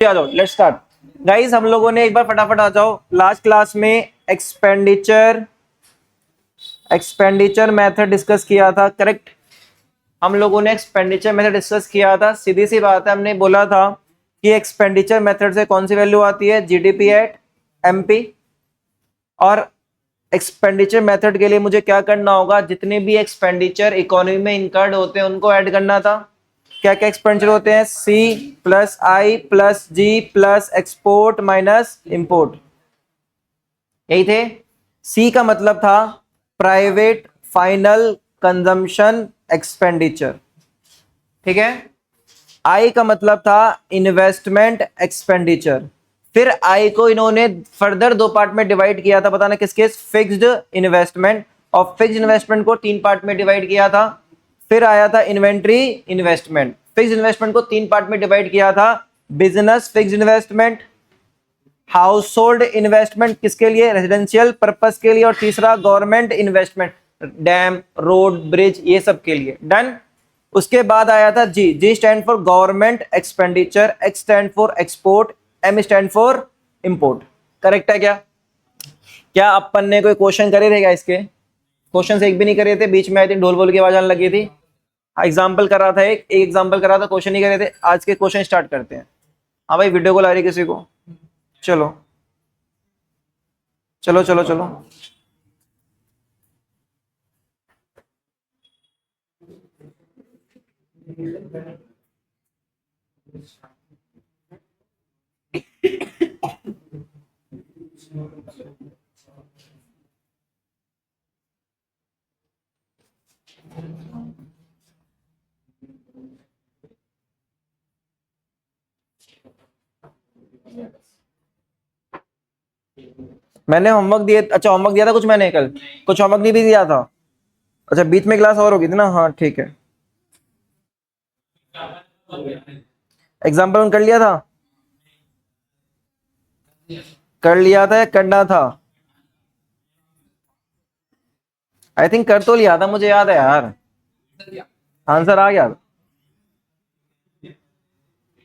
आ जाओ, let's start guys. हम लोगों ने एक बार फटाफट आ जाओ, लास्ट क्लास में एक्सपेंडिचर मेथड डिस्कस किया था, करेक्ट। हम लोगों ने एक्सपेंडिचर मेथड डिस्कस किया था। सीधी सी बात है, हमने बोला था कि एक्सपेंडिचर मेथड से कौन सी वैल्यू आती है, जीडीपी एट एमपी। और एक्सपेंडिचर मेथड के लिए मुझे क्या करना होगा, जितने भी एक्सपेंडिचर इकोनॉमी में इनकर्ड होते हैं उनको ऐड करना था। क्या क्या एक्सपेंडिचर होते हैं, सी plus I plus G plus export minus import, यही थे। सी का मतलब था प्राइवेट फाइनल कंजम्पशन एक्सपेंडिचर, ठीक है। आई का मतलब था इन्वेस्टमेंट एक्सपेंडिचर। फिर आई को इन्होंने फर्दर दो पार्ट में डिवाइड किया था, बताना किस किस, फिक्स्ड इन्वेस्टमेंट, और फिक्स्ड इन्वेस्टमेंट को तीन पार्ट में डिवाइड किया था। फिर आया था इन्वेंट्री इन्वेस्टमेंट। फिक्स्ड इन्वेस्टमेंट को तीन पार्ट में डिवाइड किया था, business fixed investment, household investment किसके लिए, रेजिडेंशियल पर्पस के लिए, और तीसरा government investment, dam road bridge ये सब के लिए, डन। उसके बाद आया था G, G stand for government expenditure, X stand for export, M stand for import. Correct है क्या? क्या अपन ने कोई क्वेश्चन करे थे क्या इसके? क्वेश्चन से एक भी नहीं करे थे, बीच में आई थिंक ढोल बोल की आवाज आने लगी थी। एग्जाम्पल कर रहा था, एक एग्जाम्पल कर रहा था, क्वेश्चन नहीं करे थे। आज के क्वेश्चन स्टार्ट करते हैं। हाँ भाई, वीडियो कॉल आ रही है किसी को? चलो चलो चलो चलो। मैंने होमवर्क दिए, अच्छा होमवर्क दिया था कुछ मैंने कल, कुछ होमवर्क नहीं भी दिया था। अच्छा बीच में क्लास और होगी थी ना, हाँ ठीक है। एग्जाम्पल कर लिया था, कर लिया था या करना था? आई थिंक कर तो लिया था, मुझे याद है यार, आंसर आ गया।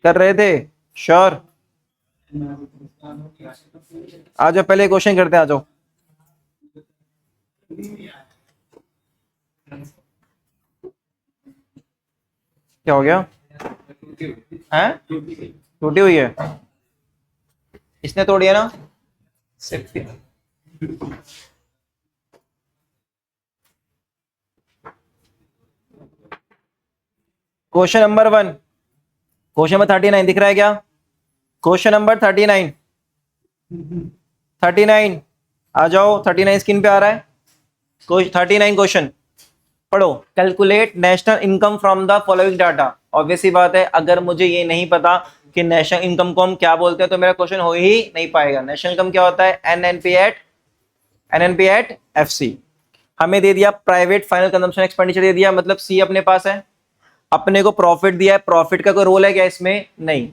कर रहे थे श्योर? आ जाओ पहले क्वेश्चन करते हैं, आ जाओ। क्या हो गया है? टूटी हुई है, इसने तोड़ी है ना? क्वेश्चन नंबर 1, क्वेश्चन नंबर 39 दिख रहा है क्या? क्वेश्चन नंबर 39, 39 आ जाओ, 39 स्क्रीन पे आ रहा है। 39 क्वेश्चन पढ़ो। Calculate national income from the following data. Obviously बात है, अगर मुझे ये नहीं पता कि नेशनल इनकम को हम क्या बोलते हैं तो मेरा क्वेश्चन हो ही नहीं पाएगा। नेशनल इनकम क्या होता है, एनएनपी एट एफसी। हमें दे दिया प्राइवेट फाइनल कंजम्पशन एक्सपेंडिचर दे दिया, मतलब सी अपने पास है। अपने को प्रॉफिट दिया है, प्रॉफिट का कोई रोल है क्या इसमें? नहीं।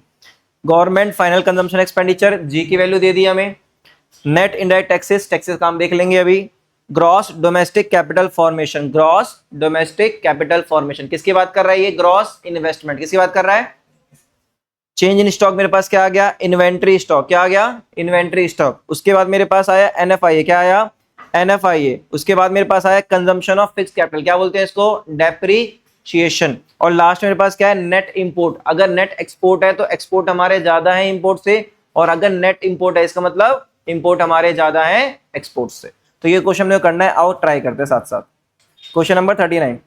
गवर्नमेंट फाइनल कंजम्पशन एक्सपेंडिचर, जी की वैल्यू दे दी हमें। नेट इनडायरेक्ट टैक्सेस, टैक्सेस काम देख लेंगे अभी। Gross domestic capital formation, gross domestic capital formation किसकी बात कर रहा है ये? ग्रॉस इन्वेस्टमेंट किसकी बात कर रहा है? चेंज इन स्टॉक मेरे पास क्या आ गया? Inventory stock. क्या आ गया? Inventory stock. उसके बाद मेरे पास आया एनएफआईए, क्या आया? एनएफआईए। उसके बाद मेरे पास आया कंजम्पशन ऑफ फिक्स्ड कैपिटल, क्या बोलते हैं इसको? डेप्रिसिएशन। और लास्ट में मेरे पास क्या है? Net import. अगर नेट एक्सपोर्ट है तो एक्सपोर्ट हमारे ज्यादा है इंपोर्ट से, और अगर नेट इंपोर्ट है इसका मतलब इंपोर्ट हमारे ज्यादा है एक्सपोर्ट से। तो ये क्वेश्चन हमने करना है, आओ ट्राई करते हैं साथ साथ। क्वेश्चन नंबर 39,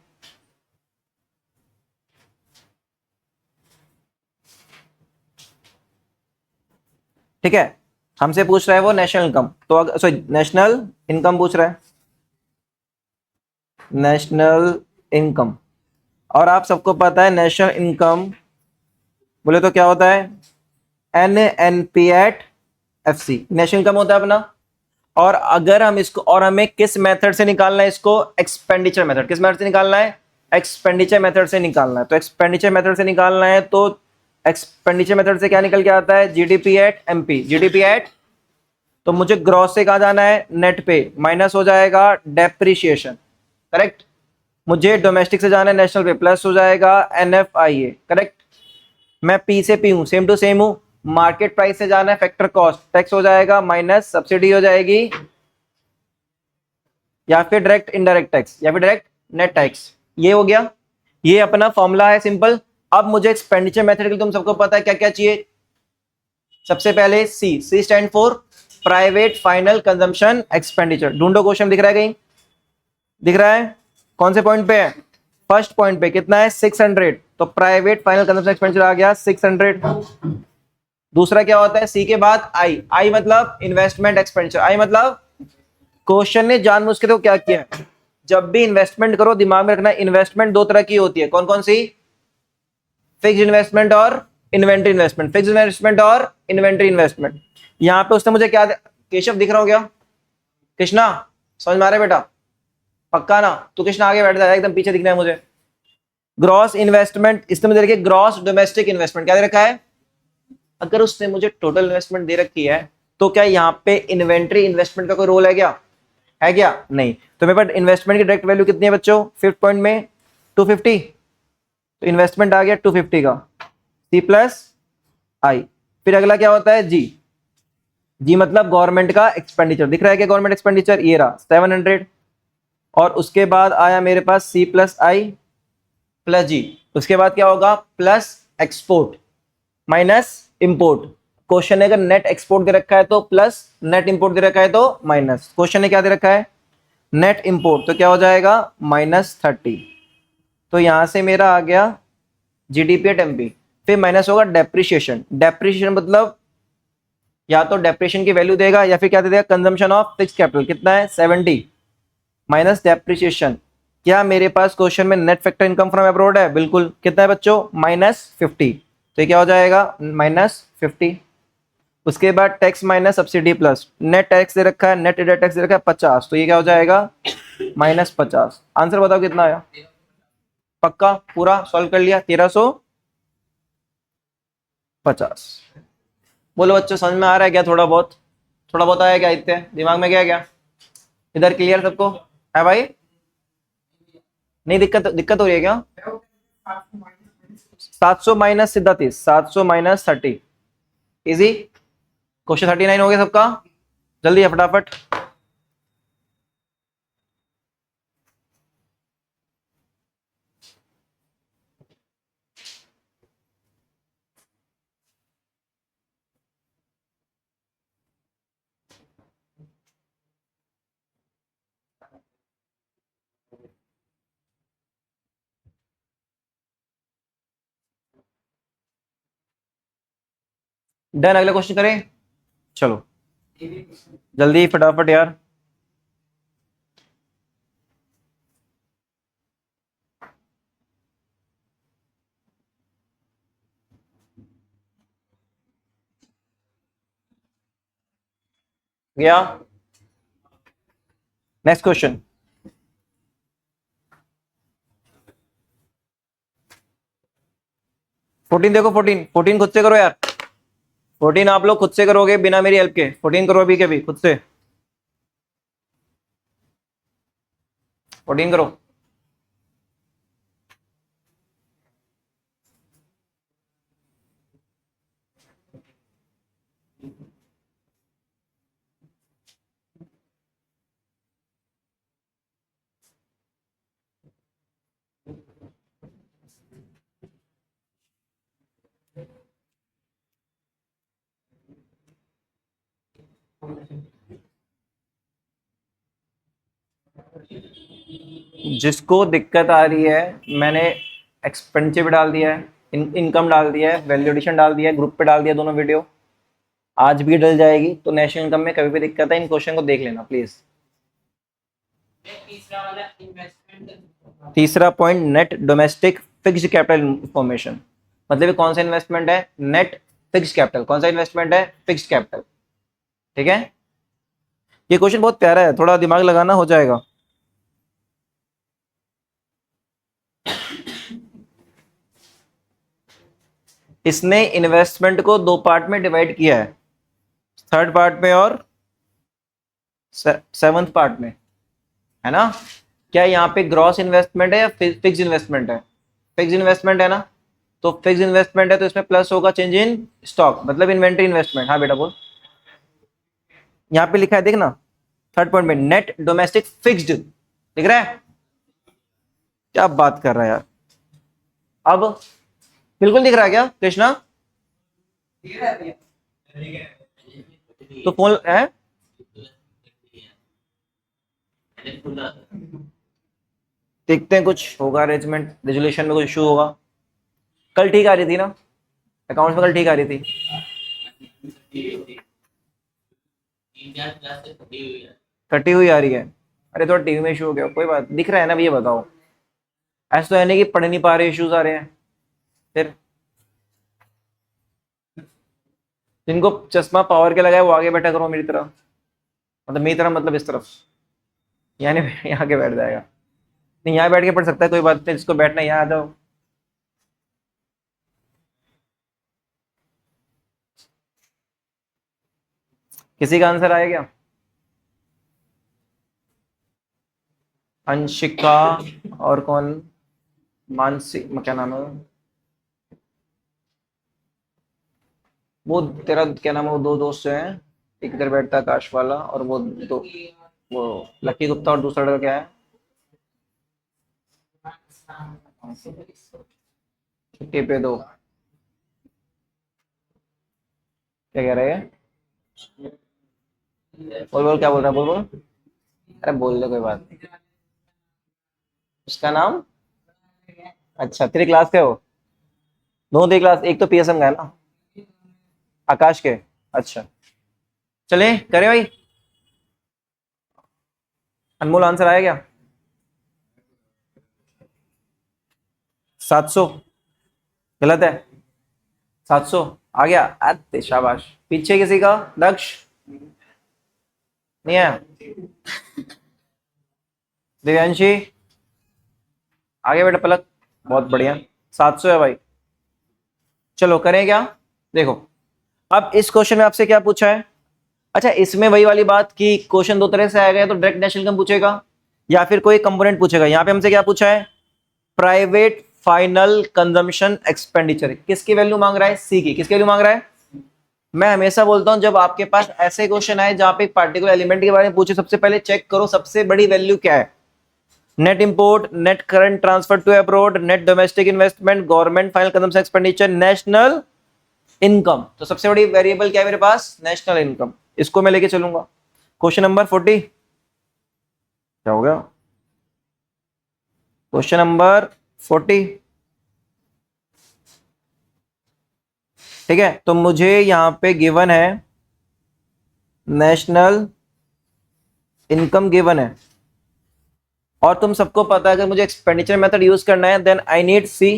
ठीक है। हमसे पूछ रहा है वो नेशनल इनकम, तो अगर सॉरी नेशनल इनकम पूछ रहा है, नेशनल इनकम। और आप सबको पता है नेशनल इनकम बोले तो क्या होता है? NNP at FC, national income होता है अपना। और अगर हम इसको, और हमें किस मेथड से निकालना है इसको? Expenditure method. किस मेथड से निकालना है? एक्सपेंडिचर मेथड से निकालना है। तो एक्सपेंडिचर मेथड से निकालना है तो एक्सपेंडिचर मेथड से क्या निकल के आता है? GDP at MP, GDP at, तो मुझे ग्रॉस से कहा जाना है? नेट पे, माइनस हो जाएगा डेप्रिसिएशन, करेक्ट। मुझे डोमेस्टिक से जाना है नेशनल पे, प्लस हो जाएगा एनएफआईए, करेक्ट। मैं पी से पी हूं, सेम टू सेम हूं, मार्केट प्राइस से जाना है फैक्टर कॉस्ट, टैक्स हो जाएगा माइनस सब्सिडी हो जाएगी, या फिर डायरेक्ट इनडायरेक्ट टैक्स, या फिर डायरेक्ट नेट टैक्स। ये हो गया, ये अपना फॉर्मूला है सिंपल। अब मुझे एक्सपेंडिचर मेथड के लिए तुम सबको पता है क्या क्या चाहिए। सबसे पहले C stand for private final consumption expenditure. ढूंढो क्वेश्चन दिख रहा है कहीं, दिख रहा है? कौन से पॉइंट पे है? फर्स्ट पॉइंट पे कितना है? 600। तो प्राइवेट फाइनल कंजम्पशन एक्सपेंडिचर आ गया 600। दूसरा क्या होता है? सी के बाद आई मतलब इन्वेस्टमेंट एक्सपेंडिचर। आई मतलब क्वेश्चन ने जानबूझ के तो क्या किया है, जब भी इन्वेस्टमेंट करो दिमाग में रखना इन्वेस्टमेंट दो तरह की होती है। कौन कौन सी? फिक्स इन्वेस्टमेंट और इन्वेंट्री इन्वेस्टमेंट। फिक्स इन्वेस्टमेंट और इन्वेंट्री इन्वेस्टमेंट। यहां पे उसने मुझे क्या, केशव दिख रहा हो क्या? कृष्णा समझ में आ रहा है बेटा? पक्का ना? तू कृष्णा आगे बैठ जाएगा, एकदम पीछे दिखना है मुझे। ग्रॉस इन्वेस्टमेंट, इसने मुझे देखिए ग्रॉस डोमेस्टिक इन्वेस्टमेंट क्या दे रखा है। अगर उसने मुझे टोटल इन्वेस्टमेंट दे रखी है तो क्या यहाँ पे इन्वेंट्री इन्वेस्टमेंट का कोई रोल है क्या? है क्या? नहीं। तो मेरे पास इन्वेस्टमेंट की डायरेक्ट वैल्यू कितनी है बच्चों? फिफ्थ पॉइंट में 250। तो इन्वेस्टमेंट आ गया 250 का, सी प्लस आई। फिर अगला क्या होता है? जी मतलब गवर्नमेंट का एक्सपेंडिचर। दिख रहा है क्या गवर्नमेंट एक्सपेंडिचर? ये रहा 700। और उसके बाद आया मेरे पास सी प्लस आई प्लस जी। उसके बाद क्या होगा? Plus export minus import. Question ने अगर नेट एक्सपोर्ट दे रखा है तो प्लस, नेट इंपोर्ट दे रखा है तो माइनस। क्वेश्चन ने क्या दे रखा है? Net import. तो क्या हो जाएगा? -30। तो यहां से मेरा आ गया जीडीपी एट एमपी। फिर माइनस होगा डेप्रिशिएशन। डेप्रिशिएशन मतलब या तो डेप्रिशिएशन की वैल्यू देगा या फिर क्या दे देगा? Consumption of fix capital. कितना है? 70 माइनस डेप्रिशिएशन। क्या मेरे पास क्वेश्चन में net factor income from abroad है? बिल्कुल। कितना है बच्चों? -50। तो ये क्या हो जाएगा? -50। उसके बाद tax minus subsidy plus net tax दे रखा है, नेट इनडायरेक्ट टैक्स दे रखा है 50। तो ये क्या हो जाएगा? -50। आंसर बताओ कितना आया? पक्का पूरा सॉल्व कर लिया? 1350। बोलो बच्चों समझ में आ रहा है क्या? थोड़ा बहुत, थोड़ा बहुत आया क्या? इतने दिमाग में क्या? इधर क्लियर सबको है भाई? नहीं दिक्कत हो रही है क्या? 700 माइनस सीधा 30, 700 माइनस 30 इजी। क्वेश्चन 39 हो गया सबका? जल्दी है फटाफट। डन, अगला क्वेश्चन करें? चलो जल्दी फटाफट यार। गया नेक्स्ट क्वेश्चन। फोर्टीन देखो, 14 खुद से करो यार। 14 आप लोग खुद से करोगे बिना मेरी हेल्प के। 14 करो अभी के भी खुद से। 14 करो। जिसको दिक्कत आ रही है, मैंने एक्सपेंडिचर भी डाल दिया है, इनकम डाल दिया है, वैल्यू एडिशन डाल दिया है, ग्रुप पे डाल दिया दोनों वीडियो। आज भी डल जाएगी। तो नेशनल इनकम में कभी भी दिक्कत है इन क्वेश्चन को देख लेना प्लीज। तीसरा point net domestic fixed capital information. मतलब ये कौन सा इन्वेस्टमेंट है? Net fixed capital. कौन सा इन्वेस्टमेंट है? Fixed capital. ठीक है, ये क्वेश्चन बहुत प्यारा है, थोड़ा दिमाग लगाना हो जाएगा। इसने इन्वेस्टमेंट को दो पार्ट में डिवाइड किया है, थर्ड पार्ट में और सेवंथ पार्ट में, है ना? क्या यहाँ पे ग्रॉस इन्वेस्टमेंट है या फिक्स इन्वेस्टमेंट है? फिक्स इन्वेस्टमेंट है ना? तो फिक्स इन्वेस्टमेंट है तो इसमें प्लस होगा चेंज इन स्टॉक, मतलब इन्वेंट्री इन्वेस्टमेंट। हाँ बेटा बोल, यहाँ पे लिखा है देखना थर्ड पॉइंट में नेट डोमेस्टिक फिक्स्ड दिख रहा है। क्या बात कर रहा है यार, अब बिल्कुल दिख रहा है क्या कृष्णा? तो फोन है, देखते हैं कुछ होगा अरेंजमेंट, रेजोल्यूशन में कुछ इशू होगा। कल ठीक आ रही थी ना अकाउंट्स में, कल ठीक आ रही थी। कटी हुई आ रही है, अरे थोड़ा टीवी में इशू हो गया, कोई बात, दिख रहा है ना भैया बताओ। ऐसा तो है नहीं कि पढ़ नहीं पा रहे, इश्यूज आ रहे हैं। फिर जिनको चश्मा पावर के लगा है वो आगे बैठा करो मेरी तरह, मतलब मेरी तरह मतलब इस तरफ, यानी यहाँ के बैठ जाएगा। नहीं यहाँ बैठ के पढ़ सकता है, कोई बात नहीं, जिसको बैठना है यहाँ आ जाओ। किसी का आंसर आया क्या? अंशिका और कौन, मानसी, क्या नाम है वो तेरा, क्या नाम है वो दो दोस्त जो हैं, एक इधर बैठता है आकाश वाला, और वो दो, वो लकी गुप्ता, और दूसरा लड़का क्या है? छुट्टी पे दो, क्या कह रहे हैं? बोल बोल, क्या बोल रहा है, बोल बोल। अरे बोल दे कोई बात नहीं। उसका नाम, अच्छा तेरी क्लास के हो? दोनों तेरी क्लास, एक तो पीएसएम का है ना, आकाश के। अच्छा चले करे भाई। अनमोल आंसर आया क्या? 700 गलत है, 700 आ गया। अरे शाबाश, पीछे किसी का, दक्ष नहीं आया, दिव्यांशी आ गया बेटा, पलक बहुत बढ़िया, 700 है भाई। चलो करें क्या, देखो अब इस क्वेश्चन में आपसे क्या पूछा है। अच्छा इसमें वही वाली बात कि क्वेश्चन दो तरह से आएगा, तो डायरेक्ट नेशनल इनकम पूछेगा या फिर कोई कंपोनेंट पूछेगा। यहाँ पे हमसे क्या पूछा है, प्राइवेट फाइनल कंजम्पशन एक्सपेंडिचर, किसकी वैल्यू मांग रहा है, सी की। किसकी वैल्यू मांग रहा है? मैं हमेशा बोलता हूं जब आपके पास ऐसे क्वेश्चन आए जहां पे एक पार्टिकुलर एलिमेंट के बारे में पूछे, सबसे पहले चेक करो सबसे बड़ी वैल्यू क्या है। Net import, net current transfer to abroad, net domestic investment, government final consumption expenditure, national income. तो सबसे बड़ी वेरिएबल क्या है मेरे पास, नेशनल इनकम। इसको मैं लेके चलूंगा। क्वेश्चन नंबर 40 क्या हो गया, क्वेश्चन नंबर 40 ठीक है। तो मुझे यहां पे गिवन है नेशनल इनकम गिवन है, और तुम सबको पता है अगर मुझे एक्सपेंडिचर मेथड यूज करना है then I need C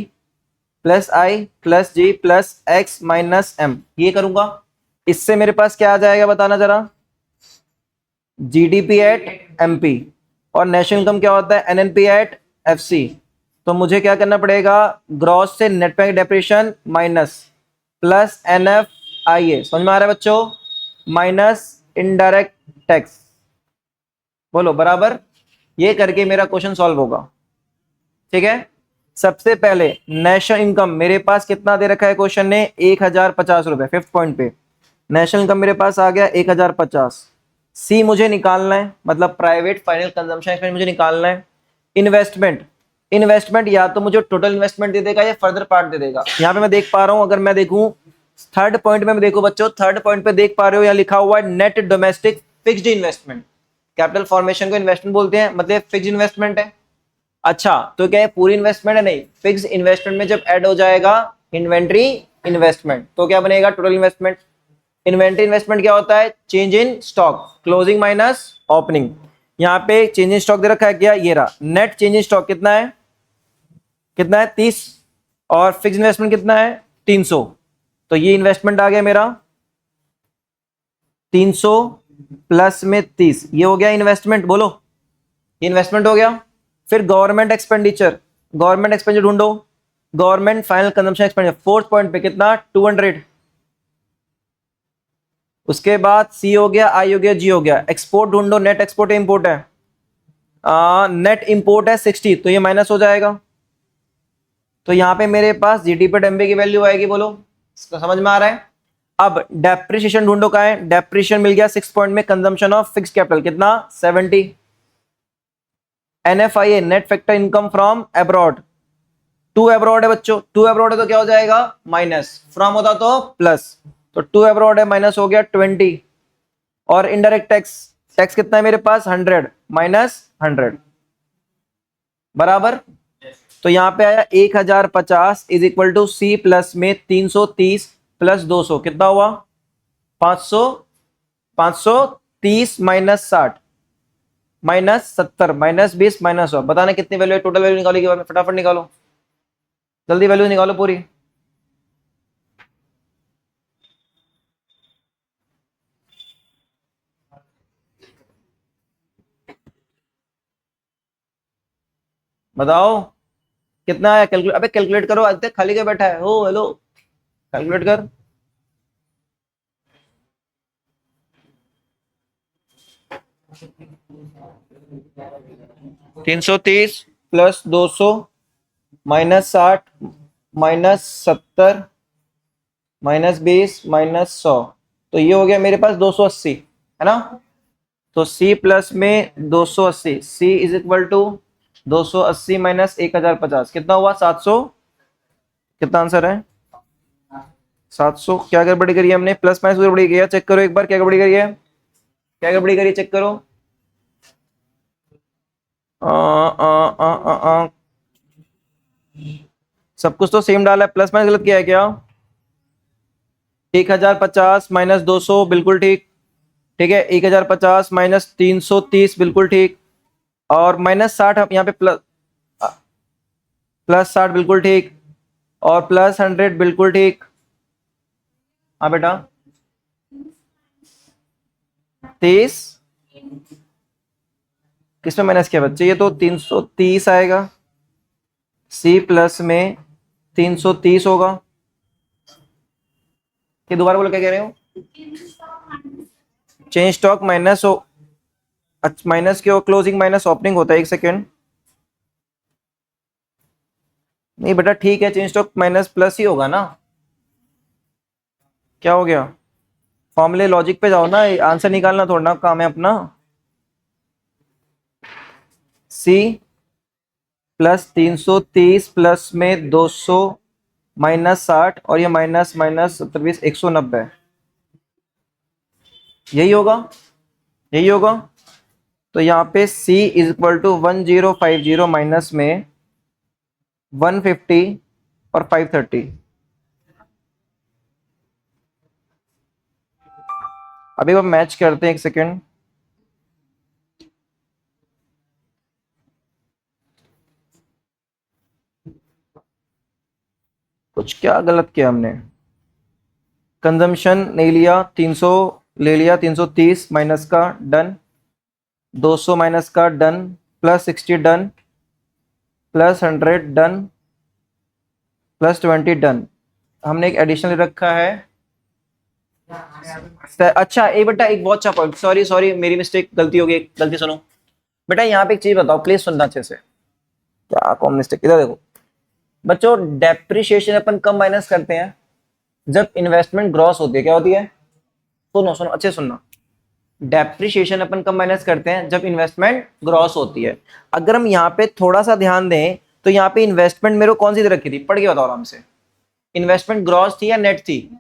plus I plus G plus X minus M, ये करूंगा। इससे मेरे पास क्या आ जाएगा बताना जरा, जीडीपी एट एमपी, और नेशनल इनकम क्या होता है, एनएनपी एट एफसी। तो मुझे क्या करना पड़ेगा, ग्रॉस से net bank depreciation minus plus NF आईए, समझ में आ रहा है बच्चों, माइनस इनडायरेक्ट टैक्स, बोलो बराबर। ये करके मेरा क्वेश्चन सॉल्व होगा, ठीक है। सबसे पहले नेशनल इनकम मेरे पास कितना दे रखा है क्वेश्चन ने, 1050 रुपए, फिफ्थ पॉइंट पे नेशनल इनकम मेरे पास आ गया 1050। सी मुझे निकालना है, मतलब प्राइवेट फाइनल कंजम्पशन एक्सपेंस मुझे निकालना है। इन्वेस्टमेंट, इन्वेस्टमेंट या तो मुझे टोटल इन्वेस्टमेंट दे देगा या फर्दर पार्ट दे देगा। यहाँ पे मैं देख पा रहा हूं, अगर मैं देखूं थर्ड पॉइंट में, मैं देखो बच्चों थर्ड पॉइंट पे देख पा रहे हो यहाँ लिखा हुआ है net domestic fixed investment. Capital formation को इन्वेस्टमेंट बोलते हैं, मतलब फिक्स्ड इन्वेस्टमेंट है। अच्छा तो क्या है पूरी इन्वेस्टमेंट है, नहीं, फिक्स इन्वेस्टमेंट में जब ऐड हो जाएगा इन्वेंट्री इन्वेस्टमेंट तो क्या बनेगा, टोटल इन्वेस्टमेंट। इन्वेंट्री इन्वेस्टमेंट क्या होता है, change in stock, closing minus opening. यहाँ पे चेंज इन स्टॉक दे रखा है क्या, ये रहा। नेट चेंज इन स्टॉक कितना है, कितना है 30, और फिक्स इन्वेस्टमेंट कितना है 300। तो ये इन्वेस्टमेंट आ गया मेरा 300 प्लस में 30, ये हो गया इन्वेस्टमेंट, बोलो इन्वेस्टमेंट हो गया। फिर गवर्नमेंट एक्सपेंडिचर, गवर्नमेंट एक्सपेंडिचर ढूंढो, government final consumption expenditure fourth point पे कितना 200। उसके बाद सी हो गया, आई हो गया, जी हो गया। एक्सपोर्ट ढूंढो, नेट एक्सपोर्ट है इंपोर्ट है, नेट इंपोर्ट है 60, तो ये माइनस हो जाएगा। तो यहाँ पे मेरे पास जीडी पर एमबी की वैल्यू आएगी, बोलो इसका समझ में आ रहा है। अब डेप्रिसिएशन ढूंढो का है, डेप्रिसिएशन मिल गया 6 पॉइंट में, कंजम्पशन ऑफ फिक्स कैपिटल कितना 70। NFIA net factor income from abroad, to abroad है बच्चों, टू अब्रॉड है तो क्या हो जाएगा माइनस, फ्रॉम होता तो प्लस, तो टू अब्रॉड है माइनस हो गया 20। और इनडायरेक्ट टैक्स, टैक्स कितना है मेरे पास 100 माइनस 100 बराबर। तो यहां पे आया 1050 is equal to C plus में 330 प्लस 200 कितना हुआ 500, 530 माइनस 60 माइनस 70 माइनस 20 माइनस 100, बताना कितनी वैल्यू है, टोटल वैल्यू निकालेगी, फटाफट निकालो, जल्दी वैल्यू निकालो पूरी। बताओ कितना है, कैलकुलेट, अबे कैलकुलेट करो, आज तक खाली क्या बैठा है, हो हेलो कैलकुलेट कर। तीन सौ तीस plus 200 minus 60 minus 70 minus 20 minus 100, तो ये हो गया मेरे पास 280 है ना। तो C प्लस में 280, C is equal to 280 minus 1050 कितना हुआ 700, कितना आंसर है 700। क्या गड़बड़ी करी है हमने, प्लस माइनस गड़बड़ी किया, चेक करो एक बार क्या गड़बड़ी करी है, क्या गड़बड़ी करी चेक करो। आ, आ, आ, आ, आ, सब कुछ तो सेम डाला है, प्लस माइनस गलत किया है क्या। 1050 माइनस 200 बिल्कुल ठीक, ठीक है 1050 माइनस 330 बिल्कुल ठीक, और माइनस 60 यहाँ पे प्लस, प्लस 60 बिल्कुल ठीक, और प्लस 100 बिल्कुल ठीक। हाँ बेटा 30 किसमें माइनस किया बच्चे, ये तो 330 आएगा, सी प्लस में 330 होगा, कि दोबारा बोलो क्या कह रहे हो, चेंज स्टॉक माइनस हो, अच्छा माइनस क्यों, क्लोजिंग माइनस ओपनिंग होता है, एक सेकेंड, नहीं बेटा ठीक है चेंज स्टॉक माइनस प्लस ही होगा ना, क्या हो गया, फॉर्मूले लॉजिक पे जाओ ना, आंसर निकालना थोड़ा ना काम है अपना। सी प्लस 330 प्लस में 200 माइनस 60 और ये माइनस माइनस 70 190, यही होगा, यही होगा। तो यहाँ पे C is equal to 1050 minus में 150 और 530, अभी हम मैच करते हैं, एक सेकेंड, कुछ क्या गलत किया हमने, कंजम्पशन नहीं लिया 300 ले लिया, 330 माइनस का डन, 200 माइनस का done, plus 60 done, plus 100 done, plus 20 done, हमने एक एडिशनल रखा है। अच्छा एक बेटा एक बहुत अच्छा पॉइंट, सॉरी सॉरी मेरी मिस्टेक, गलती हो गई, गलती सुनो बेटा, यहाँ पे एक चीज बताओ प्लीज सुनना अच्छे से, क्या कौन मिस्टेक, इधर देखो बच्चों, डेप्रिसिएशन अपन कब माइनस करते हैं, जब इन्वेस्टमेंट ग्रॉस होती है, क्या होती है, सुनो सुनो अच्छे सुनना, डेप्रिसिएशन अपन कब माइनस करते हैं, जब इन्वेस्टमेंट ग्रॉस होती है। अगर हम यहाँ पे थोड़ा सा ध्यान दें तो यहाँ पे इन्वेस्टमेंट मेरे को कौन सी दे रखी थी, पढ़ के बताओ आराम से, इन्वेस्टमेंट ग्रॉस थी या नेट थी,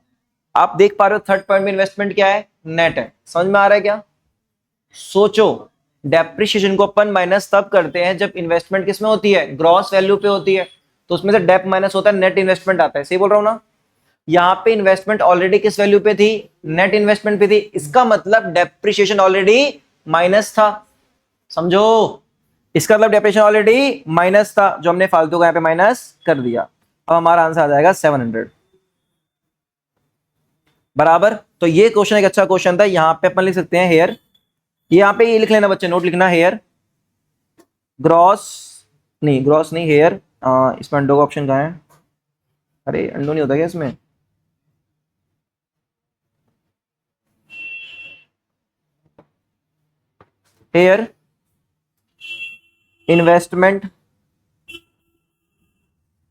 आप देख पा रहे हो थर्ड पॉइंट में इन्वेस्टमेंट क्या है, नेट है, समझ में आ रहा है क्या। सोचो डेप्रिसिएशन को अपन माइनस तब करते हैं जब इन्वेस्टमेंट किसमें होती है, ग्रॉस वैल्यू पे होती है, तो उसमें से डेप माइनस होता है, नेट इन्वेस्टमेंट आता है, सही बोल रहा हूं ना। यहाँ पे इन्वेस्टमेंट ऑलरेडी किस वैल्यू पे थी, नेट इन्वेस्टमेंट पे थी, इसका मतलब डेप्रिसिएशन ऑलरेडी माइनस था, समझो, इसका मतलब डेप्रिसिएशन ऑलरेडी माइनस था, जो हमने फालतू का यहाँ पे माइनस कर दिया। अब हमारा आंसर आ जाएगा 700 बराबर। तो ये क्वेश्चन एक अच्छा क्वेश्चन था, यहां पे अपन लिख सकते हैं हेयर, यहां पे ये लिख लेना बच्चे, नोट लिखना हेयर ग्रॉस, नहीं ग्रॉस नहीं हेयर, इसमें अंडो का ऑप्शन कहाँ है, अरे अंडो नहीं होता क्या इसमें, here investment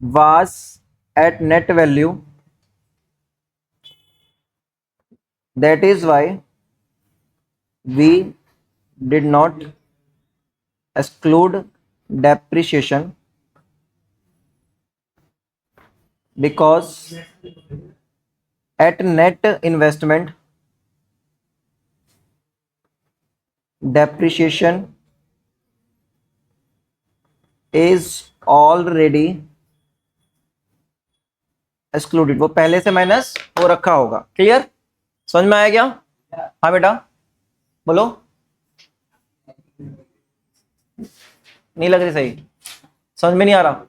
was at net value, that is why we did not exclude depreciation, because at net investment depreciation is already excluded. वो पहले से माइनस हो रखा होगा। क्लियर? समझ में आया क्या? हाँ बेटा बोलो। नहीं लग रही सही, समझ में नहीं आ रहा,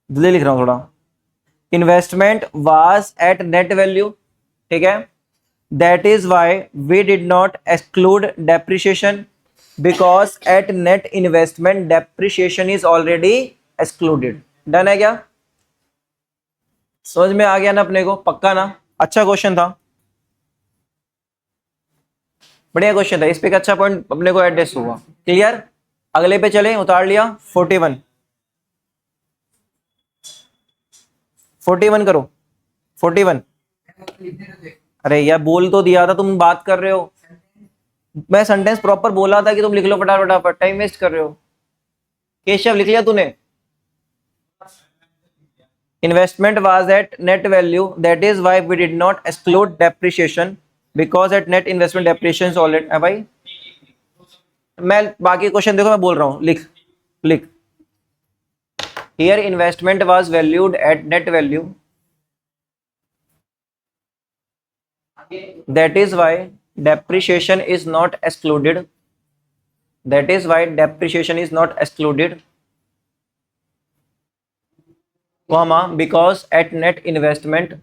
जल्दी लिख रहा हूं थोड़ा। Investment was at net value, ठीक है, that is why we did not exclude depreciation, because at net investment depreciation is already excluded. Done है क्या? समझ में आ गया ना अपने को? पक्का ना? अच्छा क्वेश्चन था, बढ़िया क्वेश्चन था, इस पे एक अच्छा पॉइंट अपने को एडजस्ट हुआ। क्लियर? अगले पे चले, उतार लिया 41, 41 करो 41। अरे यार बोल तो दिया था, तुम बात कर रहे हो, मैं सेंटेंस प्रॉपर बोला था कि तुम लिख लो फटाफट फटाफट, टाइम वेस्ट कर रहे हो। केशव लिख लिया तूने? Investment was at net value, that is why we did not exclude depreciation, because at net investment depreciation already है भाई। मैं बाकी क्वेश्चन देखो, मैं बोल रहा हूं, लिख लिख। Here investment was valued at net value, that is why depreciation is not excluded, that is why depreciation is not excluded, comma, because at net investment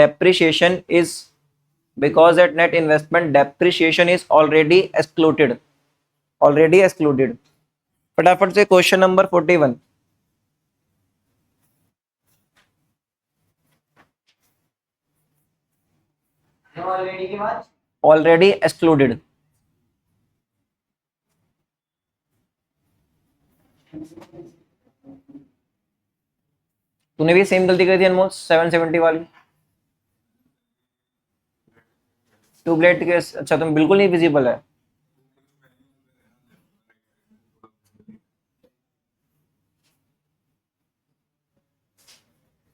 depreciation is, because at net investment depreciation is already excluded। फटाफट से question number 41। Already excluded. तूने भी same गलती कर दी अनमोल, 770 वाली tubelight के। अच्छा तुम बिल्कुल नहीं विजिबल है।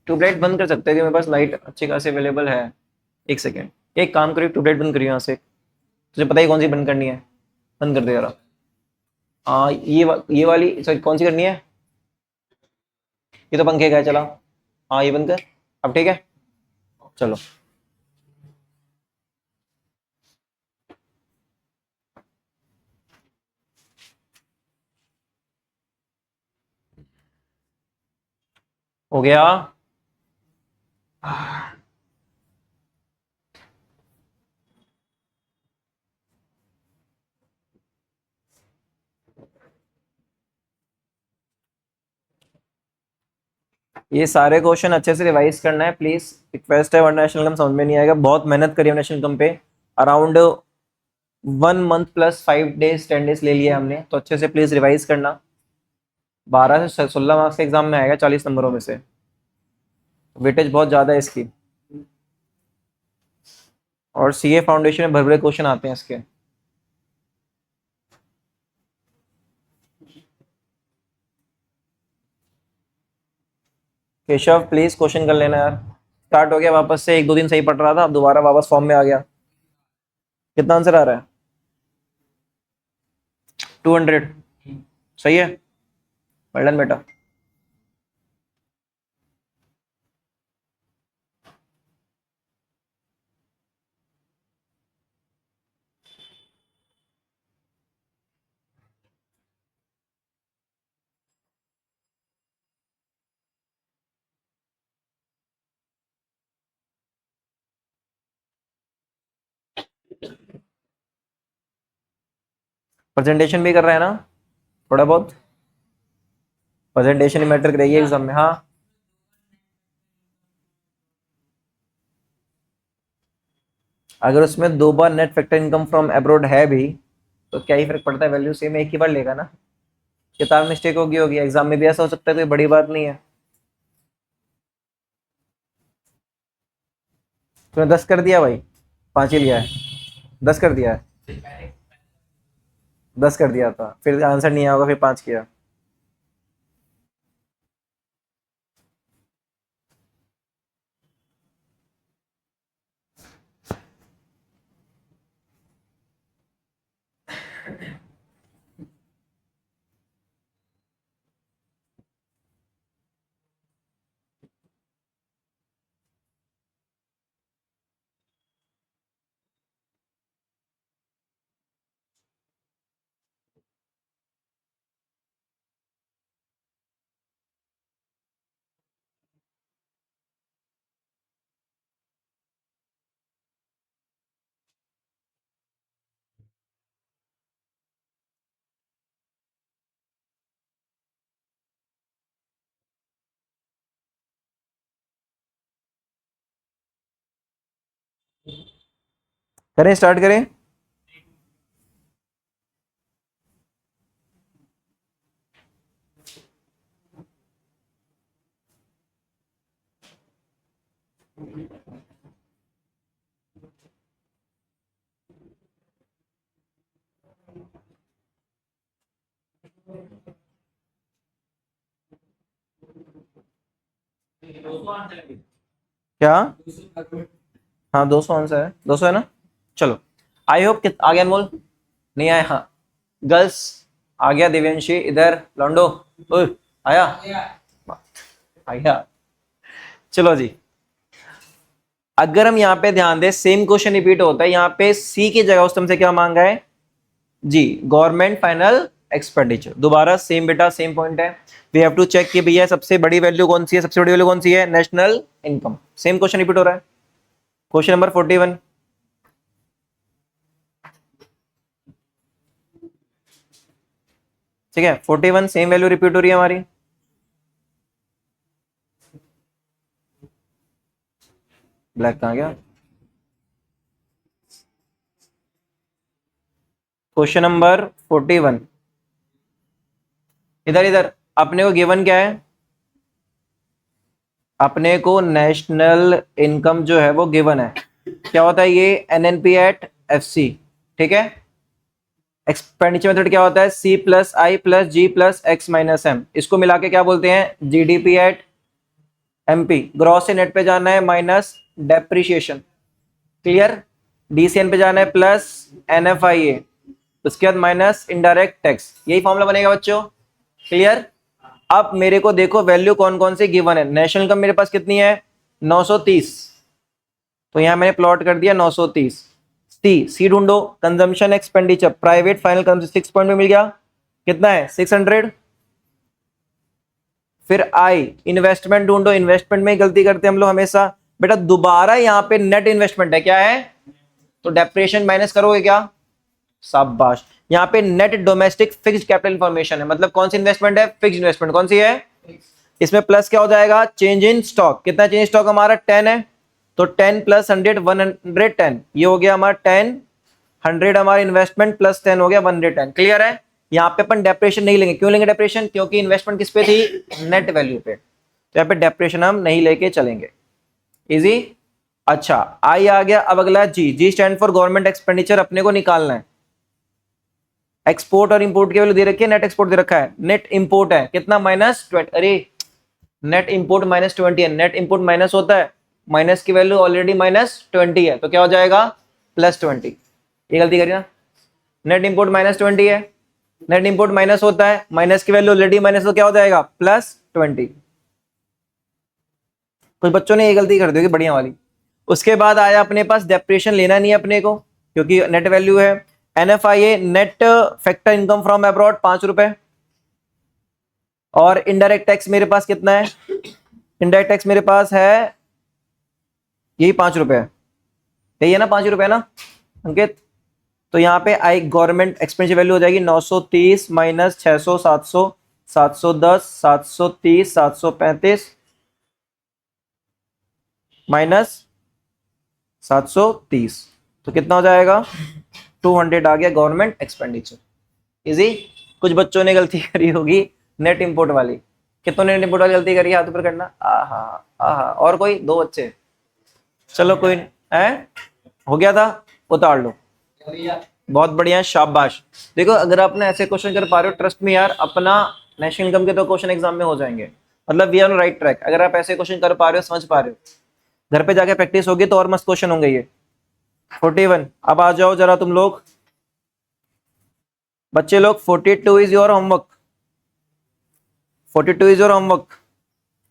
ट्यूबलाइट बंद कर सकते हैं कि मेरे पास लाइट अच्छी खासी अवेलेबल है। एक सेकेंड, एक काम करिए, ट्यूबलाइट बंद करिए यहाँ से, तुझे पता ही कौन सी बंद करनी है, बंद कर दे यार। हाँ ये वाली सॉरी, कौन सी करनी है? ये तो पंखे का है, चला। हाँ ये बंद कर, अब ठीक है, चलो। हो गया? ये सारे क्वेश्चन अच्छे से रिवाइज करना है प्लीज, रिक्वेस्ट है, वरना नेशनल इनकम समझ में नहीं आएगा। बहुत मेहनत करी है नेशनल इनकम पे, around 1 month plus 5 days 10 days ले लिया हमने, तो अच्छे से प्लीज रिवाइज करना। 12 से 16 मार्क्स के एग्जाम में आएगा 40 नंबरों में से, वेटेज बहुत ज्यादा है इसकी, और सीए फाउंडेशन में भर भरे क्वेश्चन आते हैं इसके। केशव प्लीज क्वेश्चन कर लेना यार। स्टार्ट हो गया वापस से, 1-2 दिन सही पढ़ रहा था, अब दोबारा वापस फॉर्म में आ गया। कितना आंसर आ रहा है? 200। सही है, वेल डन बेटा। प्रेजेंटेशन भी कर रहा है ना थोड़ा बहुत? प्रेजेंटेशन ही मैटर करेगी एग्जाम में। हाँ अगर उसमें 2 बार net factor income from abroad है भी, तो क्या ही फर्क पड़ता है, वैल्यू सेम एक ही बार लेगा ना। किताब मिस्टेक होगी एग्जाम में भी ऐसा हो सकता है, कोई बड़ी बात नहीं है। तूने 10 कर दिया भाई, 5 ही लिया है, 10 कर दिया है, 10 कर दिया था, फिर आंसर नहीं आया होगा, फिर 5 किया। करें, स्टार्ट करें। क्या? हाँ 200 आंसर है, 200 है ना। चलो, आई होप कि आ गया अनमोल, नहीं आया? हाँ गर्ल्स आ गया, दिव्यांशी इधर, लॉन्डो ओए, आया आया। चलो जी, अगर हम यहाँ पे ध्यान दें, सेम क्वेश्चन रिपीट होता है, यहाँ पे सी की जगह उस तुमसे क्या मांगा है जी, गवर्नमेंट फाइनल एक्सपेंडिचर। दोबारा सेम बेटा, सेम पॉइंट है, वी हैव टू चेक कि भैया सबसे बड़ी वैल्यू कौन सी है, सबसे बड़ी वैल्यू कौन सी है, national income. Same question repeat हो रहा है, क्वेश्चन नंबर 41। ठीक है, 41 सेम वैल्यू रिपीट हो रही है हमारी। ब्लैक कहाँ गया? क्वेश्चन नंबर 41, इधर इधर, अपने को गिवन क्या है, अपने को नेशनल इनकम जो है वो गिवन है। क्या होता है ये, एनएनपी एट एफसी। ठीक है, एक्सपेंडिचर मेथड क्या होता है, सी plus I plus G plus X minus M, इसको मिला के क्या बोलते हैं, जीडीपी एट एमपी। ग्रॉस से नेट पे जाना है माइनस डेप्रिशिएशन, क्लियर। डीसीएन पे जाना है प्लस एनएफआईए, उसके बाद माइनस इनडायरेक्ट टैक्स, यही फॉर्मूला बनेगा बच्चों, क्लियर। अब मेरे को देखो वैल्यू कौन कौन सी गिवन है, नेशनल इनकम मेरे पास कितनी है 930, तो यहां मैंने प्लॉट कर दिया 930। सी ढूंढो, consumption expenditure private final consumption 6 point में मिल गया, कितना है 600। फिर आई इन्वेस्टमेंट ढूंढो, इन्वेस्टमेंट में गलती करते हैं हम लोग हमेशा बेटा, दोबारा यहां पे नेट इन्वेस्टमेंट है, क्या है, तो डेप्रेशन माइनस करोगे क्या, शाबाश। यहाँ पे net domestic fixed capital information है, मतलब कौन सी इन्वेस्टमेंट है, फिक्स्ड इन्वेस्टमेंट, कौन सी है, इसमें प्लस क्या हो जाएगा, चेंज इन स्टॉक, कितना चेंज स्टॉक हमारा 10 है, तो 10 प्लस 100 110, ये हो गया हमारा 10, 100 हमारा इन्वेस्टमेंट प्लस 10 हो गया 110, क्लियर है। यहाँ पे अपन डेप्रेशन नहीं लेंगे, क्यों लेंगे डेप्रेशन, क्योंकि इन्वेस्टमेंट किस पे थी, नेट वैल्यू पे, तो यहाँ पे डेप्रेशन हम नहीं लेके चलेंगे, इजी। अच्छा आई आ गया, अब अगला जी, G stand for government expenditure, अपने को निकालना है। एक्सपोर्ट और इंपोर्ट की वैल्यू दे रखी है, नेट एक्सपोर्ट दे रखा है, नेट इंपोर्ट है कितना -20, अरे नेट इंपोर्ट -20 है, नेट इंपोर्ट माइनस होता है, माइनस की वैल्यू ऑलरेडी -20 है, तो क्या हो जाएगा +20, ये गलती करी ना, नेट इंपोर्ट -20 है, नेट इंपोर्ट माइनस होता है, माइनस की वैल्यू ऑलरेडी माइनस, तो क्या हो जाएगा +20। कुछ बच्चों ने ये गलती कर दी होगी बढ़िया वाली। उसके बाद आया अपने पास डेप्रिएशन लेना नहीं है अपने को, क्योंकि नेट वैल्यू है। NFIA net factor income from abroad 5 रुपए, और इनडायरेक्ट टैक्स मेरे पास कितना है, इनडायरेक्ट टैक्स मेरे पास है यही 5 रुपए, यही है ना 5 रुपए ना अंकित। तो यहाँ पे आई गवर्नमेंट एक्सपेंडिचर वैल्यू हो जाएगी 930 माइनस 600 700 710 730 735 माइनस 730, तो कितना हो जाएगा 200 आ गया गवर्नमेंट एक्सपेंडिचर, इजी। कुछ बच्चों ने गलती करी होगी नेट इंपोर्ट वाली। कितनों ने नेट इंपोर्ट वाली गलती करी, हाथ ऊपर करना। आहा, आहा, और कोई दो बच्चे, चलो कोई है, हो गया था, उतार लो, बहुत बढ़िया, शाबाश। देखो अगर आपने ऐसे क्वेश्चन कर पा रहे हो, ट्रस्ट में यार, अपना नेशनल इनकम के तो क्वेश्चन एग्जाम में हो जाएंगे, मतलब we are on right track. अगर आप ऐसे क्वेश्चन कर पा रहे हो, समझ पा रहे हो, घर पे जाके प्रैक्टिस होगी तो और मस्त क्वेश्चन होंगे ये। 41। अब आ जाओ जरा तुम लोग बच्चे लोग, 42 is your homework. 42 is your homework,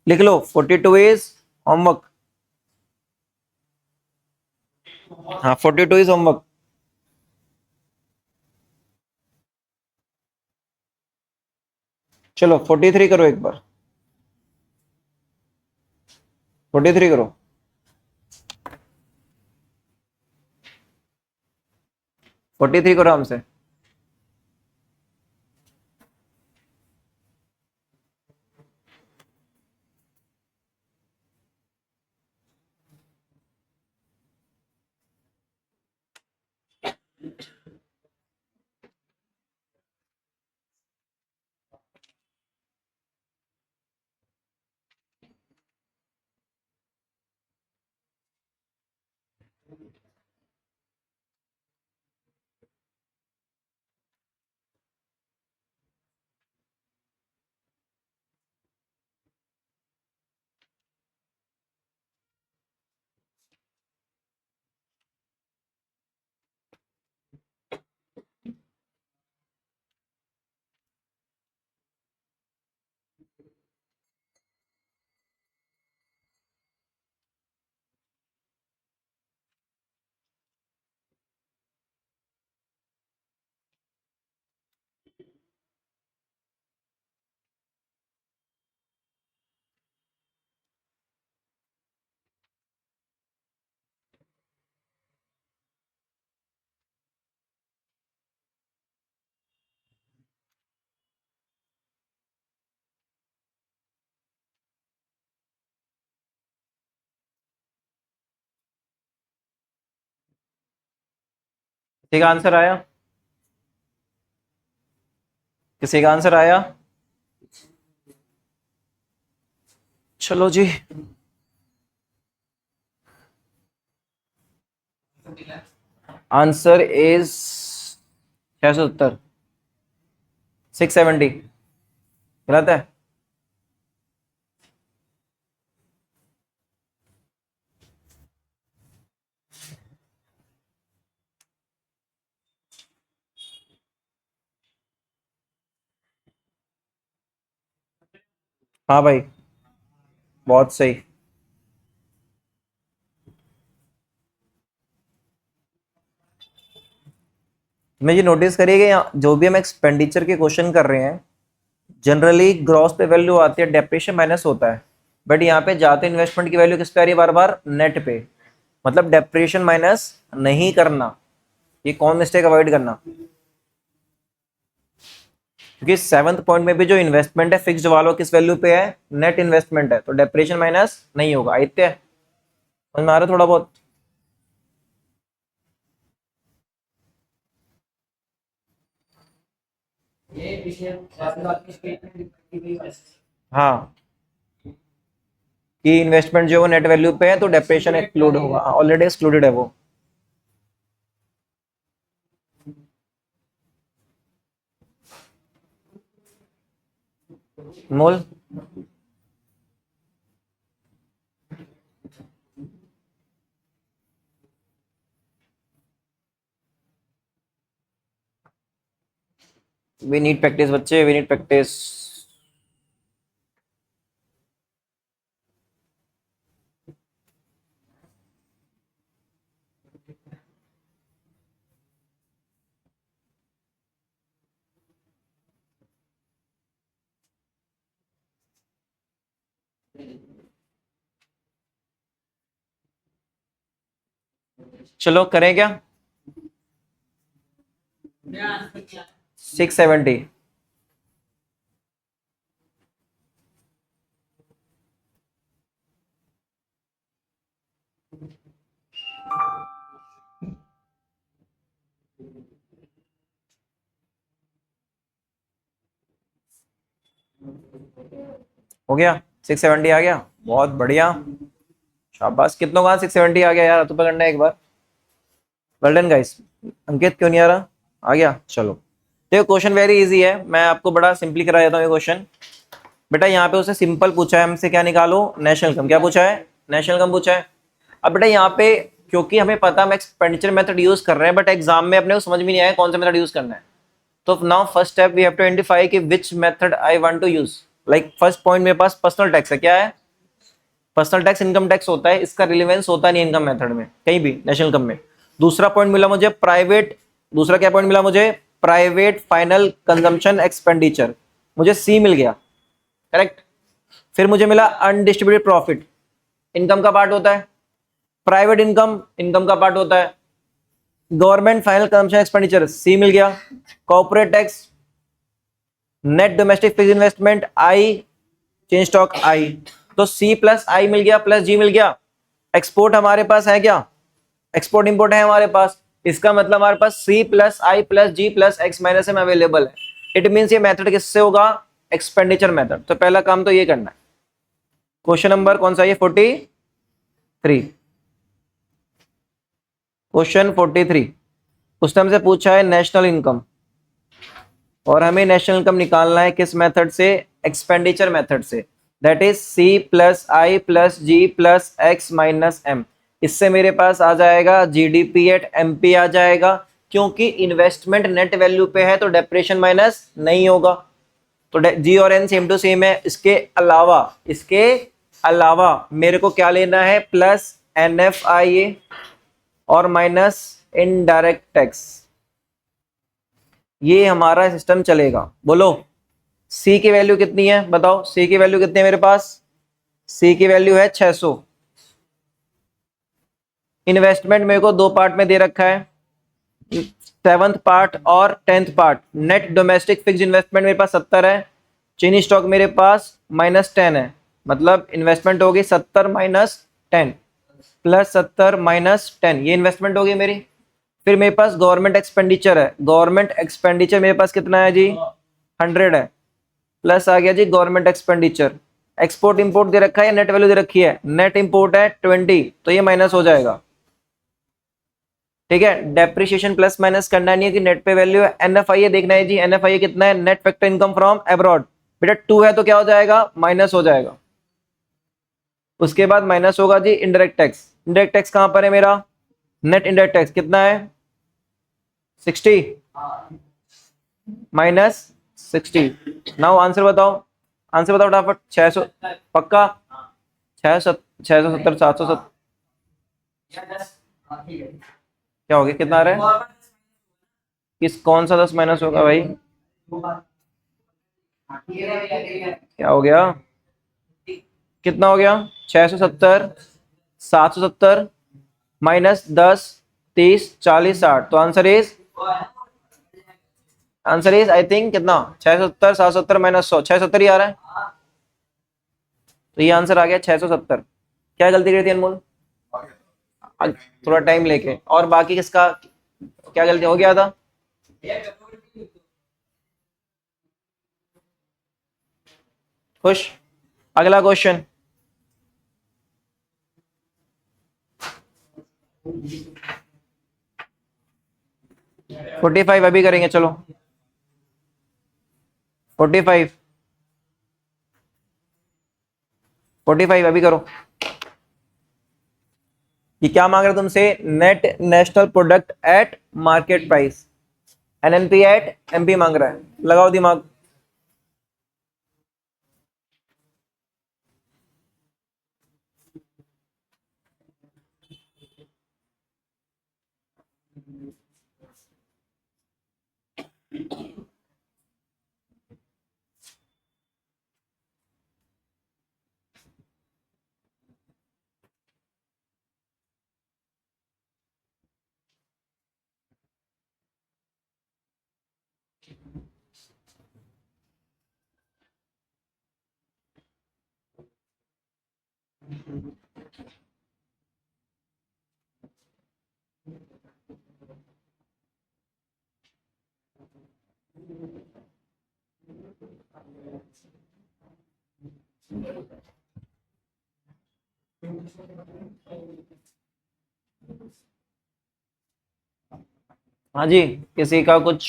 लिख लो 42 इज होमवर्क। हाँ 42 इज होमवर्क। चलो 43 करो एक बार, 43 करो। 43 करो हमसे। किसी का आंसर आया? किसी का आंसर आया? चलो जी, आंसर इज 670, 670। गलत है? हाँ भाई, बहुत सही। मैं ये नोटिस करिएगा, यहाँ जो भी हम एक्सपेंडिचर के क्वेश्चन कर रहे हैं, जनरली ग्रॉस पे वैल्यू आती है, डेप्रिसिएशन माइनस होता है, बट यहाँ पे जाते इन्वेस्टमेंट की वैल्यू किस पे आ रही है बार बार? नेट पे, मतलब डेप्रिसिएशन माइनस नहीं करना, ये कौन मिस्टेक अवॉइड करना, क्योंकि सेवंथ पॉइंट में भी जो इन्वेस्टमेंट है फिक्स्ड वालों किस वैल्यू पे है? नेट इन्वेस्टमेंट है, तो डेप्रिसिएशन माइनस नहीं होगा। आदित्य समझ में आ रहा है थोड़ा बहुत? हाँ, कि इन्वेस्टमेंट जो है वो नेट वैल्यू पे है तो डेप्रिसिएशन एक्सक्लूड होगा, ऑलरेडी एक्सक्लूडेड है वो। मोल, वी नीड प्रैक्टिस बच्चे, वी नीड प्रैक्टिस। चलो करें क्या? 670। हो गया, 670 आ गया, बहुत बढ़िया, शाबाश। कितनों का 670 आ गया यार, तो पकड़ना है एक बार। Well done guys. अंकित क्यों नहीं आ रहा? आ गया, चलो। देखो क्वेश्चन वेरी इजी है, मैं आपको बड़ा सिंपली करा देता हूँ ये क्वेश्चन। बेटा यहाँ पे उसने सिंपल पूछा है हमसे, क्या निकालो, नेशनल इनकम। क्या पूछा है? नेशनल इनकम पूछा है। अब बेटा यहाँ पे क्योंकि हमें पता हम एक्सपेंडिचर मेथड यूज कर रहे हैं, बट एग्जाम में अपने को समझ में नहीं आया कौन सा मेथड यूज करना है। तो now first step we have to identify कि which method I want to use. Like first point मेरे पास पर्सनल टैक्स है। क्या है? पर्सनल टैक्स इनकम टैक्स होता है, इसका रिलेवेंस होता नहीं इनकम मेथड में कहीं भी, नेशनल इनकम में। दूसरा पॉइंट मिला मुझे प्राइवेट, दूसरा क्या पॉइंट मिला मुझे? प्राइवेट फाइनल कंजम्पशन एक्सपेंडिचर, मुझे सी मिल गया, करेक्ट। फिर मुझे मिला अनडिस्ट्रीब्यूटेड प्रॉफिट, इनकम का पार्ट होता है। प्राइवेट इनकम, इनकम का पार्ट होता है। गवर्नमेंट फाइनल कंजम्पशन एक्सपेंडिचर, सी मिल गया। Corporate tax, net domestic fixed investment आई, चेंज स्टॉक आई। तो सी प्लस आई मिल गया, प्लस जी मिल गया। एक्सपोर्ट हमारे पास है क्या? एक्सपोर्ट इंपोर्ट है हमारे पास। इसका मतलब हमारे पास C plus I plus G plus X minus M available है। इट मीन्स ये मेथड किससे होगा? Expenditure method. तो पहला काम तो ये करना है। क्वेश्चन नंबर कौन सा है ये? 43। क्वेश्चन 43 उसने हमसे पूछा है नेशनल इनकम, और हमें नेशनल इनकम निकालना है किस मेथड से? एक्सपेंडिचर मेथड से। That is C plus I plus G plus X minus M. इससे मेरे पास आ जाएगा जीडीपी एट एमपी आ जाएगा, क्योंकि इन्वेस्टमेंट नेट वैल्यू पे है तो डेप्रेशन माइनस नहीं होगा। तो जी और एन सेम टू सेम है। इसके अलावा मेरे को क्या लेना है? प्लस एन एफ आई ए और माइनस इनडायरेक्ट टैक्स। ये हमारा सिस्टम चलेगा। बोलो सी की वैल्यू कितनी है? बताओ सी की वैल्यू कितनी है मेरे पास? सी की वैल्यू है 600। इन्वेस्टमेंट मेरे को दो पार्ट में दे रखा है, 7th पार्ट और 10th part. Net domestic fixed investment मेरे पास 70 है। चीनी स्टॉक मेरे पास -10 है। मतलब इन्वेस्टमेंट होगी 70 माइनस 10 प्लस 70 माइनस 10, ये इन्वेस्टमेंट होगी मेरी। फिर मेरे पास गवर्नमेंट एक्सपेंडिचर है। गवर्नमेंट एक्सपेंडिचर मेरे पास कितना है जी? 100 है। प्लस आ गया जी गवर्नमेंट एक्सपेंडिचर। एक्सपोर्ट इंपोर्ट दे रखा है, नेट वैल्यू दे रखी है। नेट इंपोर्ट है 20, तो ये माइनस हो जाएगा। ठीक है, डेप्रिसिएशन प्लस माइनस करना नहीं है कि नेट पे वैल्यू है। एनएफआईए देखना है जी, एनएफआईए कितना है? Net factor income from abroad. बेटा 2 है तो क्या हो जाएगा? माइनस हो जाएगा। उसके बाद माइनस होगा जी इनडायरेक्ट टैक्स। इनडायरेक्ट टैक्स कहां पर है मेरा? नेट इनडायरेक्ट टैक्स कितना है? 60 माइनस 60। नाउ आंसर बताओ, आंसर बताओ फटाफट। 600 पक्का? 670 770 क्या हो गया? कितना आ रहा है? किस कौन सा 10 माइनस होगा भाई? क्या हो गया? कितना हो गया? 670 770 -10 30 40 60। तो आंसर इज आई थिंक कितना? 670 770 -100, 670 ही आ रहा है। तो ये आंसर आ गया 670। क्या गलती करी थी अनमोल? थोड़ा टाइम लेके। और बाकी किसका क्या गलती हो गया था? खुश? अगला क्वेश्चन। 45 अभी करेंगे, चलो। 45 45 अभी करो। ये क्या मांग रहा है तुमसे? Net national product at market price, NNP at MP मांग रहा है। लगाओ दिमाग। हाँ जी, किसी का कुछ?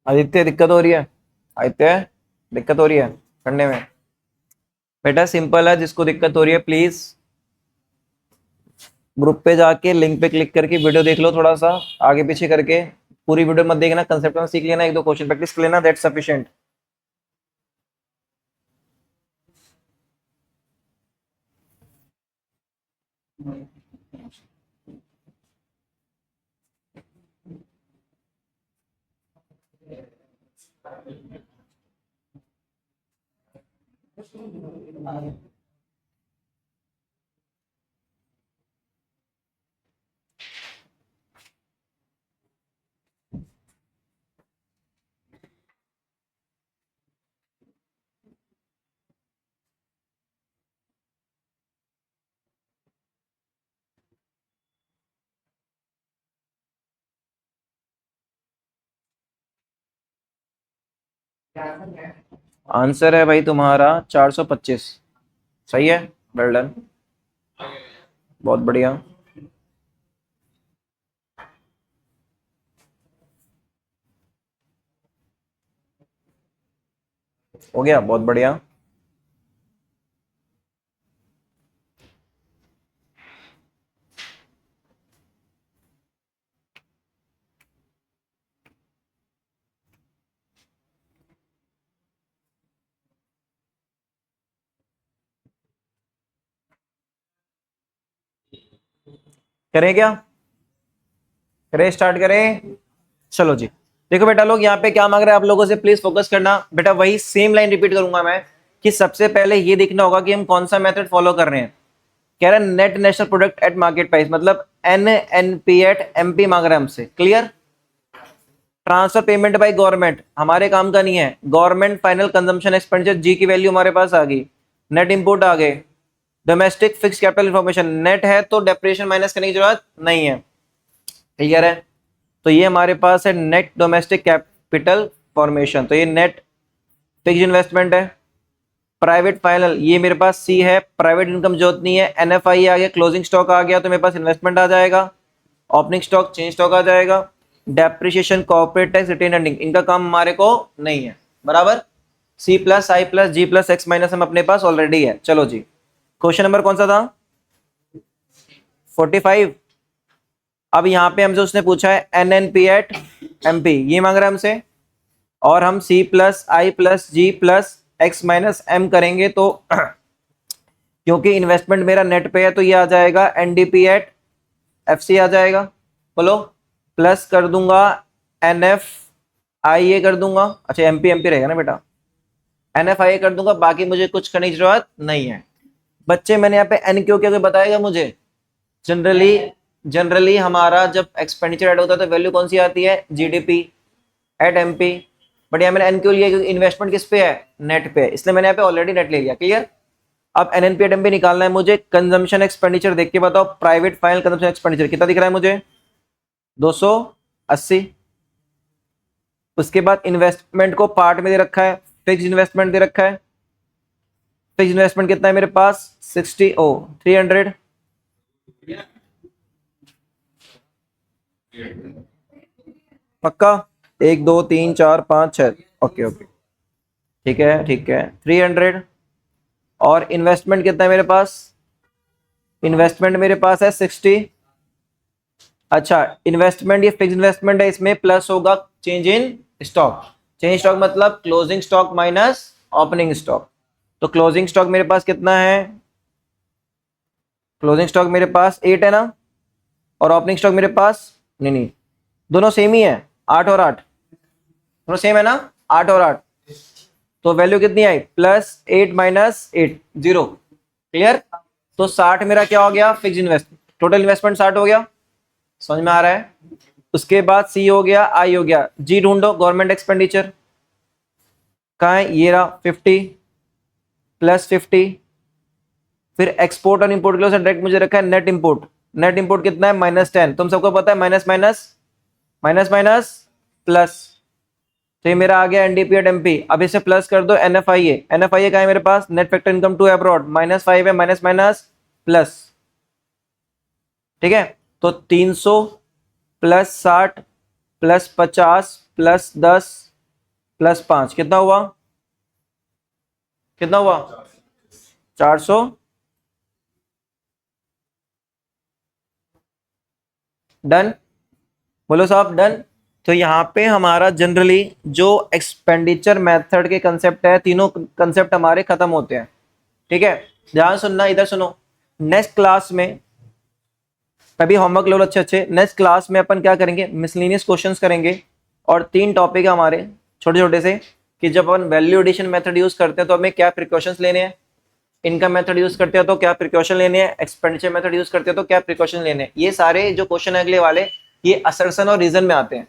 आदित्य दिक्कत हो रही है? आदित्य दिक्कत हो रही है पढ़ने में? बेटा सिंपल है, जिसको दिक्कत हो रही है प्लीज ग्रुप पे जाके लिंक पे क्लिक करके वीडियो देख लो, थोड़ा सा आगे पीछे करके। पूरी वीडियो मत देखना, कंसेप्ट में सीख लेना, एक दो क्वेश्चन प्रैक्टिस कर लेना, दैट्स सफिशिएंट। आंसर है भाई तुम्हारा 425। सही है, वेल डन, बहुत बढ़िया। हो गया, बहुत बढ़िया। करें क्या? करें, स्टार्ट करें? चलो जी। देखो बेटा लोग, यहाँ पे क्या मांग रहे हैं आप लोगों से, प्लीज फोकस करना बेटा। वही सेम लाइन रिपीट करूंगा मैं कि सबसे पहले ये देखना होगा कि हम कौन सा मेथड फॉलो कर रहे हैं। कह रहा है net national product at market price, मतलब NNP एट MP मांग रहा है हमसे। Clear? Transfer payment by government हमारे काम का नहीं है। गवर्नमेंट फाइनल कंजम्पशन एक्सपेंडिचर जी की वैल्यू हमारे पास आ गई। नेट इंपोर्ट आ गए। Domestic fix capital information net है तो डेप्रिसिएशन माइनस करने की जरूरत नहीं है। क्लियर है? तो ये हमारे पास है नेट डोमेस्टिक कैपिटल फॉर्मेशन, तो ये नेट फिक्स इन्वेस्टमेंट है। प्राइवेट फाइनल ये मेरे पास सी है, प्राइवेट इनकम जो उतनी है। NFI आ गया, क्लोजिंग स्टॉक आ गया, तो मेरे पास इन्वेस्टमेंट आ जाएगा। ओपनिंग स्टॉक चेंज स्टॉक आ जाएगा। Depreciation corporate tax retain earning इनका काम हमारे को नहीं है। बराबर? C+I+G+X- हम अपने पास ऑलरेडी है। चलो जी, क्वेश्चन नंबर कौन सा था? 45। अब यहाँ पे हमसे उसने पूछा है NNP एट MP, ये मांग रहा है हमसे। और हम C+I+G+X- M करेंगे तो क्योंकि इन्वेस्टमेंट मेरा नेट पे है तो ये आ जाएगा NDP एट FC आ जाएगा। बोलो। प्लस कर दूंगा NFI कर दूंगा। अच्छा MP रहेगा ना बेटा, NFI कर दूंगा, बाकी मुझे कुछ करने की जरूरत नहीं है। बच्चे मैंने यहाँ पे NQ क्या कोई बताएगा मुझे? जनरली जनरली हमारा जब एक्सपेंडिचर ऐड होता है तो वैल्यू कौन सी आती है? GDP eight MP। बट यहाँ मैंने NQ लिया क्योंकि इन्वेस्टमेंट किस पे है? नेट पे है, इसलिए मैंने यहाँ पे ऑलरेडी नेट ले लिया। क्लियर? अब NNP एट MP निकालना है मुझे। कंजम्पशन एक्सपेंडिचर देख के बताओ, प्राइवेट फाइनल कंजम्पशन एक्सपेंडिचर कितना दिख रहा है मुझे? 280। उसके बाद इन्वेस्टमेंट को पार्ट में दे रखा है, फिक्स इन्वेस्टमेंट दे रखा है। फिक्स इन्वेस्टमेंट कितना है मेरे पास? 300। पक्का? 1 2 3 4 5 6। ओके ओके, ठीक है ठीक है, 300। और इन्वेस्टमेंट कितना है मेरे पास? इन्वेस्टमेंट मेरे पास है 60। अच्छा, इन्वेस्टमेंट ये फिक्स इन्वेस्टमेंट है, इसमें प्लस होगा change in stock. Change stock मतलब closing stock minus opening stock. तो क्लोजिंग स्टॉक मेरे पास कितना है? क्लोजिंग स्टॉक मेरे पास 8 है ना, और ओपनिंग स्टॉक मेरे पास, नहीं नहीं, दोनों सेम ही है, 8 और 8, दोनों सेम है ना, 8 और 8। तो वैल्यू कितनी आई? +8 - 8 0। क्लियर? तो 60 मेरा क्या हो गया? Fix investment. टोटल इन्वेस्टमेंट 60 हो गया। समझ में आ रहा है? उसके बाद सी हो गया, आई हो गया, जी ढूंढो। गवर्नमेंट एक्सपेंडिचर कहाँ है? ये रहा, 50 + 50 फिर एक्सपोर्ट और इंपोर्ट के लिए डायरेक्ट मुझे रखा है नेट इंपोर्ट। नेट इंपोर्ट कितना है -10, तुम सबको पता है minus minus minus minus plus, तो ये मेरा आ गया एनडीपी एट एमपी। अब इसे प्लस कर दो एनएफआईए। एनएफआईए का है मेरे पास net factor income to abroad -5 है, माइनस माइनस प्लस, ठीक है। तो 300 प्लस 60 प्लस 50 प्लस 10 प्लस 5 कितना हुआ, कितना हुआ 400। डन, बोलो साहब डन। तो यहाँ पे हमारा जनरली जो एक्सपेंडिचर मेथड के कंसेप्ट है, तीनों कंसेप्ट हमारे खत्म होते हैं, ठीक है। ध्यान सुनना, इधर सुनो। नेक्स्ट क्लास में तभी होमवर्क लो अच्छे अच्छे। नेक्स्ट क्लास में अपन क्या करेंगे, मिसलेनियस क्वेश्चंस करेंगे, और 3 टॉपिक है हमारे छोटे छोटे से, कि जब अपन वैल्यू एडिशन मेथड यूज करते हैं तो हमें क्या प्रिकॉशंस लेने हैं, इनकम मेथड यूज करते हैं तो क्या प्रिकॉशन लेने हैं, एक्सपेंडिचर मेथड यूज करते हैं तो क्या प्रिकॉशन लेने हैं। ये सारे जो क्वेश्चन है अगले वाले, ये असर्शन और रीजन में आते हैं।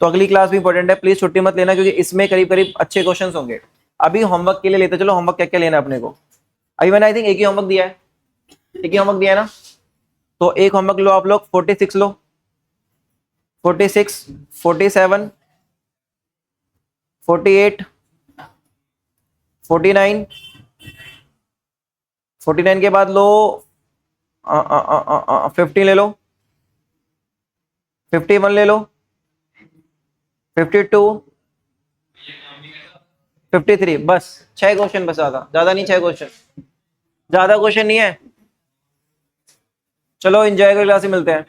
तो अगली क्लास भी इंपॉर्टेंट है, प्लीज छुट्टी मत लेना, क्योंकि इसमें करीब करीब अच्छे क्वेश्चन होंगे। अभी होमवर्क के लिए लेते चलो, होमवर्क क्या क्या लेना है अपने को। अभी मैंने आई थिंक एक ही होमवर्क दिया है, एक ही होमवर्क दिया है ना, तो एक होमवर्क लो आप लोग, 46 लो, 46 47 48 49 49 के बाद लो 50 ले लो, 51 ले लो, 52 53, बस 6 क्वेश्चन, बस ज्यादा नहीं, 6 क्वेश्चन, ज्यादा क्वेश्चन नहीं है। चलो एंजॉय कर, क्लास में मिलते हैं।